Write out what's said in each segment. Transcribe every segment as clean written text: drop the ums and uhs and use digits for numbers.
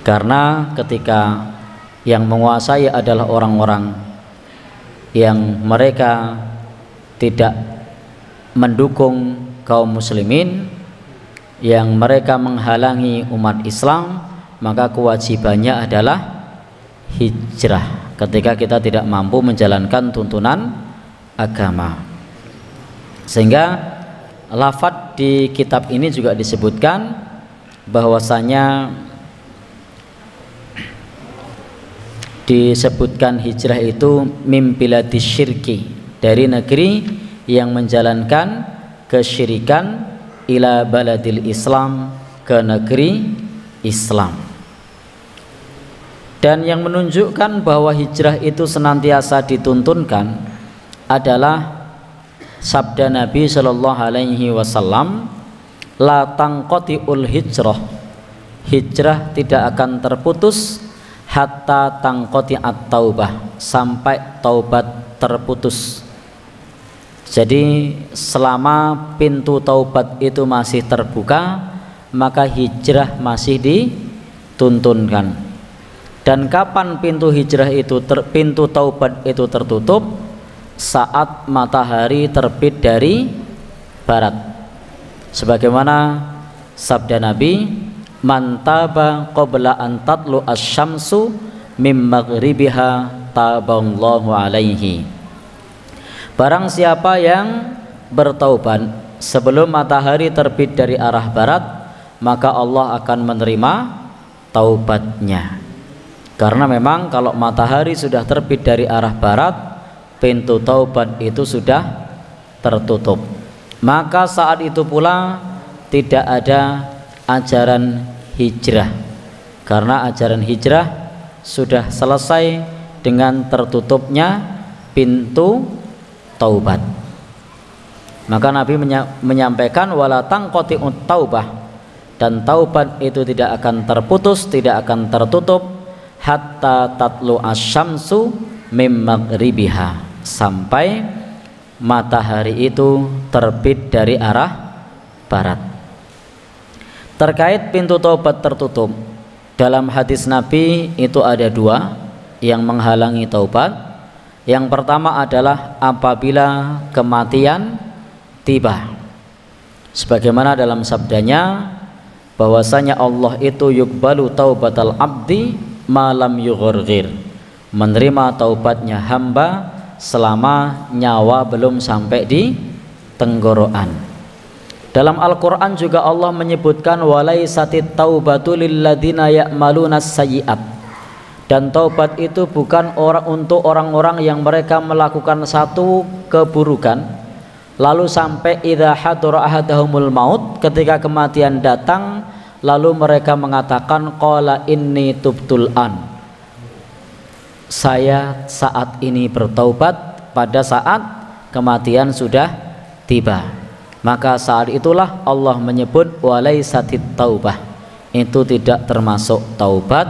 Karena ketika yang menguasai adalah orang-orang yang mereka tidak mendukung kaum muslimin, yang mereka menghalangi umat Islam, maka kewajibannya adalah hijrah ketika kita tidak mampu menjalankan tuntunan agama. Sehingga lafadz di kitab ini juga disebutkan bahwasanya disebutkan hijrah itu min biladis syirki, dari negeri yang menjalankan kesyirikan, ila baladil Islam, ke negeri Islam. Dan yang menunjukkan bahwa hijrah itu senantiasa dituntunkan adalah sabda Nabi Shallallahu Alaihi Wasallam, la tangqati'ul hijrah, hijrah tidak akan terputus hatta tangqati'at taubah, sampai taubat terputus. Jadi selama pintu taubat itu masih terbuka, maka hijrah masih dituntunkan. Dan kapan pintu hijrah itu pintu taubat itu tertutup? Saat matahari terbit dari barat. Sebagaimana sabda Nabi, man taba qabla an tatlu asy-syamsu mim maghribiha taballahu alaihi. Barang siapa yang bertaubat sebelum matahari terbit dari arah barat, maka Allah akan menerima taubatnya. Karena memang kalau matahari sudah terbit dari arah barat, pintu taubat itu sudah tertutup. Maka saat itu pula tidak ada ajaran hijrah, karena ajaran hijrah sudah selesai dengan tertutupnya pintu taubat. Maka Nabi menyampaikan wala tangqati'ut taubah, dan taubat itu tidak akan terputus, tidak akan tertutup hatta tatlu asy-syamsu mim maghribiha, sampai matahari itu terbit dari arah barat. Terkait pintu taubat tertutup, dalam hadis Nabi itu ada dua yang menghalangi taubat. Yang pertama adalah apabila kematian tiba, sebagaimana dalam sabdanya bahwasanya Allah itu yuqbalu taubatal abdi malam yughurghir, menerima taubatnya hamba selama nyawa belum sampai di tenggorokan. Dalam Al-Quran juga Allah menyebutkan walaisatit taubatu lilladzina ya'malunas sayyi'at, dan taubat itu bukan untuk orang-orang yang mereka melakukan satu keburukan lalu sampai idza hadara ahadahumul maut, ketika kematian datang lalu mereka mengatakan qala inni tubtul an, saya saat ini bertaubat, pada saat kematian sudah tiba. Maka saat itulah Allah menyebut walaisatit taubah, itu tidak termasuk taubat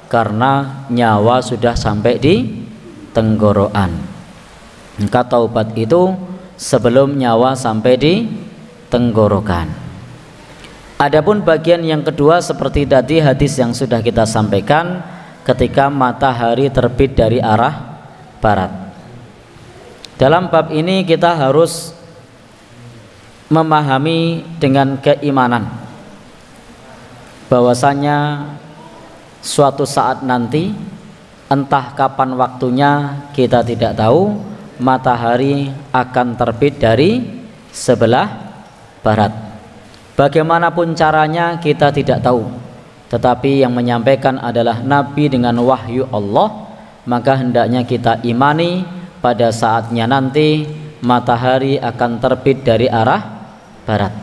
karena nyawa sudah sampai di tenggorokan. Maka taubat itu sebelum nyawa sampai di tenggorokan. Adapun bagian yang kedua seperti tadi hadis yang sudah kita sampaikan, ketika matahari terbit dari arah barat. Dalam bab ini kita harus memahami dengan keimanan bahwasanya suatu saat nanti, entah kapan waktunya kita tidak tahu, matahari akan terbit dari sebelah barat. Bagaimanapun caranya kita tidak tahu, tetapi yang menyampaikan adalah Nabi dengan wahyu Allah. Maka hendaknya kita imani pada saatnya nanti matahari akan terbit dari arah barat.